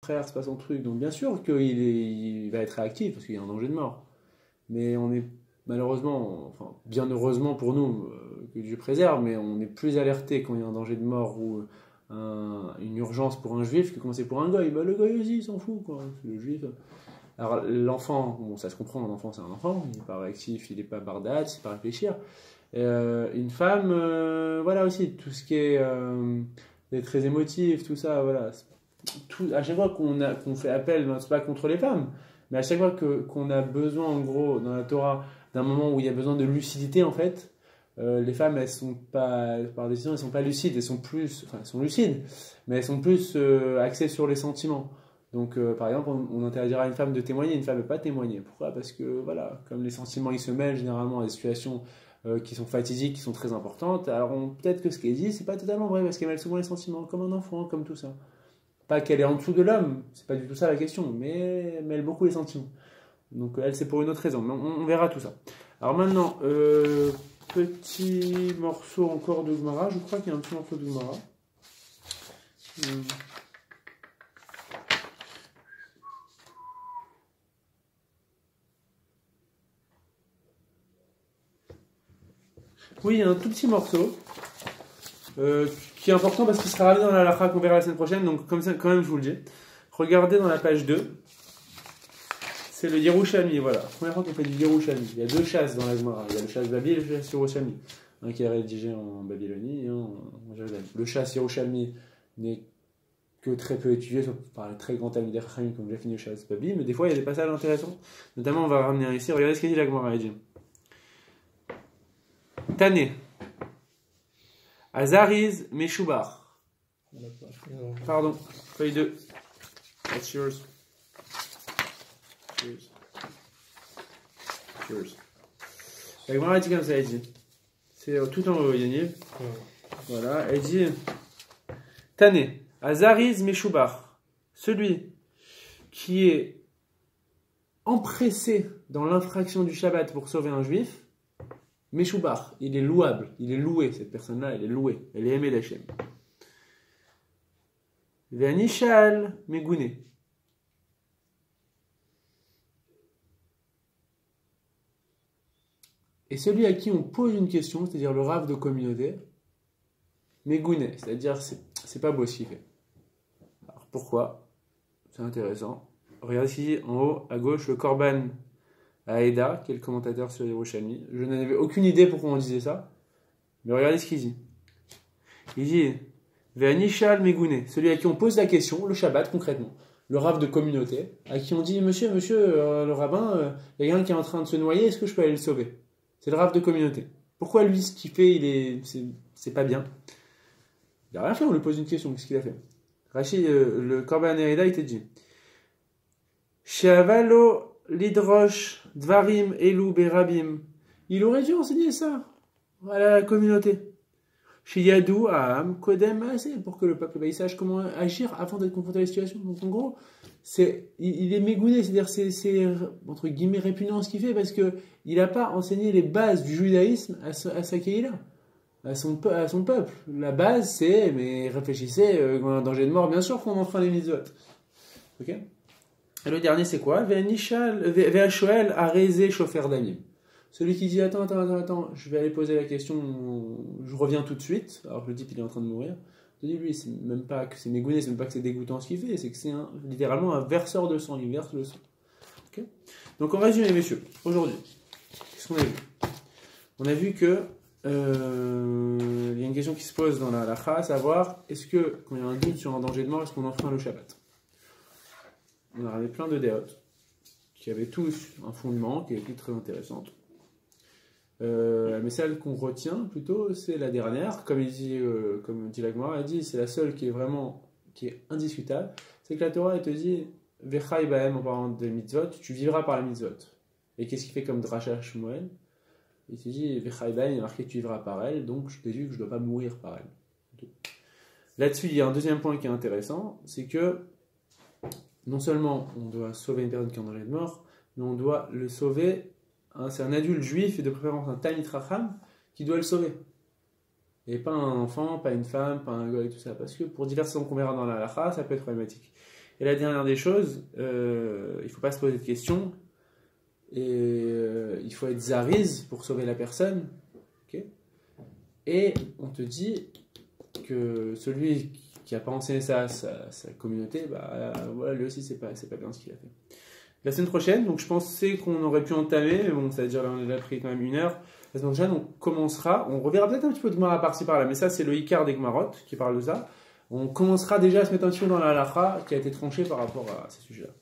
frère, c'est pas son truc. Donc bien sûr il va être réactif parce qu'il y a un danger de mort. Mais on est malheureusement, enfin bien heureusement pour nous, que Dieu préserve, mais on est plus alerté quand il y a un danger de mort ou une urgence pour un juif que quand c'est pour un goy. Bah, le goy aussi, il s'en fout, quoi. Le juif. Alors l'enfant, bon, ça se comprend, un enfant c'est un enfant, il n'est pas réactif, il n'est pas bardade, il sait pas réfléchir. Une femme, voilà aussi, tout ce qui est très émotif, tout ça, voilà. Tout, à chaque fois qu'on fait appel, ben, c'est pas contre les femmes, mais à chaque fois qu'on a besoin, en gros, dans la Torah, d'un moment où il y a besoin de lucidité, en fait, les femmes, elles sont pas, par décision, elles sont pas lucides, elles sont plus, enfin, elles sont lucides, mais elles sont plus axées sur les sentiments. Donc, par exemple, on interdira à une femme de témoigner, une femme ne peut pas témoigner. Pourquoi? Parce que, voilà, comme les sentiments, ils se mêlent généralement à des situations qui sont fatidiques, qui sont très importantes, alors peut-être que ce qu'elle dit, c'est pas totalement vrai, parce qu'elle mêle souvent les sentiments, comme un enfant, comme tout ça. Pas qu'elle est en dessous de l'homme, c'est pas du tout ça la question, mais elle mêle beaucoup les sentiments. Donc, elle, c'est pour une autre raison, mais on verra tout ça. Alors maintenant, petit morceau encore de Gemara, je crois qu'il y a un petit morceau de Gemara. Oui, il y a un tout petit morceau qui est important parce qu'il sera ramené dans la halakha qu'on verra la semaine prochaine, donc comme ça, quand même, je vous le dis. Regardez dans la page 2, c'est le Yerushalmi, voilà. Première fois qu'on fait du Yerushalmi. Il y a deux chasses dans la Gemara. Il y a le chasse Babil et le chasse Yerushalmi. Un qui est rédigé en Babylonie et un en Jérusalem. Le chasse Yerushalmi n'est que très peu étudié, sauf par les très grands Talmidei Chachamim comme j'ai fini le chasse Babil, mais des fois il y a des passages intéressants. Notamment, on va ramener un ici. Regardez ce qu'il dit la Gemara. Il dit Tané. Azariz Meshubar. Pardon, feuille 2. That's yours. Cheers. Cheers. La Gemara dit comme ça, elle dit. C'est tout en haut, Yanniv. Voilà, elle dit Tané, Azariz Meshubar. Celui qui est empressé dans l'infraction du Shabbat pour sauver un juif, Meshubar, il est louable, il est loué, cette personne-là, elle est louée, elle est aimée d'Hachem. Ve'anishal Megouné. Et celui à qui on pose une question, c'est-à-dire le rave de communauté, Megouné, c'est-à-dire c'est pas beau ce qu'il fait. Alors pourquoi? C'est intéressant. Regardez ici en haut à gauche le Korban Aeda, qui est le commentateur sur Yerushalmi. Je n'en avais aucune idée pourquoi on disait ça, mais regardez ce qu'il dit. Il dit Ve'anishal Megouné, celui à qui on pose la question, le Shabbat concrètement, le rave de communauté, à qui on dit monsieur, le rabbin, il y a quelqu'un qui est en train de se noyer, est-ce que je peux aller le sauver? C'est le rave de communauté. Pourquoi lui, ce qu'il fait, c'est pas bien? Il n'a rien fait, on lui pose une question, qu'est-ce qu'il a fait? Rachid, le Korban Aeda, il te dit Sheavalo lidrosh dvarim elu berabim. Il aurait dû enseigner ça à la communauté. Sheyadou Aham Kodem Maaseh, pour que le peuple il sache comment agir avant d'être confronté à la situation. Donc en gros, il est mégouné, c'est-à-dire c'est entre guillemets répugnant ce qu'il fait parce que il n'a pas enseigné les bases du judaïsme à sa Kéhila, à son peuple. La base c'est, mais réfléchissez, quand on a un danger de mort, bien sûr qu'on enfreint les mitzvot. Ok? Et le dernier c'est quoi? Ve'ashoel arezé chofer damim. Celui qui dit attends, je vais aller poser la question, je reviens tout de suite, alors que le type il est en train de mourir. Je dis lui, c'est même pas que c'est mégouné, c'est même pas que c'est dégoûtant ce qu'il fait, c'est que c'est littéralement un verseur de sang, il verse le sang. Okay. Donc en résumé, messieurs, aujourd'hui, qu'est-ce qu'on a vu? On a vu que il y a une question qui se pose dans la halakha, à savoir est-ce que quand il y a un doute sur un danger de mort, est-ce qu'on enfreint le Shabbat? On a ramené plein de déotes qui avaient tous un fondement, qui était très intéressante. Mais celle qu'on retient plutôt, c'est la dernière, comme dit la Gemara, elle dit c'est la seule qui est indiscutable, c'est que la Torah elle te dit Vechai Bahem en parlant de mitzvot, tu vivras par la mitzvot. Et qu'est-ce qu'il fait comme Drasha Shmuel? Il te dit Vechai Bahem, il est marqué tu vivras par elle, donc je t'ai dit que je ne dois pas mourir par elle. Là-dessus, il y a un deuxième point qui est intéressant, c'est que non seulement on doit sauver une personne qui est en danger de mort, mais on doit le sauver. C'est un adulte juif et de préférence un Talmid Chacham qui doit le sauver. Et pas un enfant, pas une femme, pas un gars et tout ça. Parce que pour diverses raisons qu'on verra dans la halakha, ça peut être problématique. Et la dernière des choses, il ne faut pas se poser de questions. Et il faut être zariz pour sauver la personne. Okay, et on te dit que celui qui n'a pas enseigné ça à sa communauté, bah, voilà, lui aussi, c'est pas bien ce qu'il a fait. La semaine prochaine, donc je pensais qu'on aurait pu entamer, mais bon, ça veut dire on a déjà pris quand même 1 heure. La semaine prochaine, on commencera, on reverra peut-être un petit peu de Gemara par-ci par-là, mais ça, c'est le Icar des Gemarot qui parle de ça. On commencera déjà à se mettre un petit peu dans la halakha qui a été tranchée par rapport à ces sujets-là.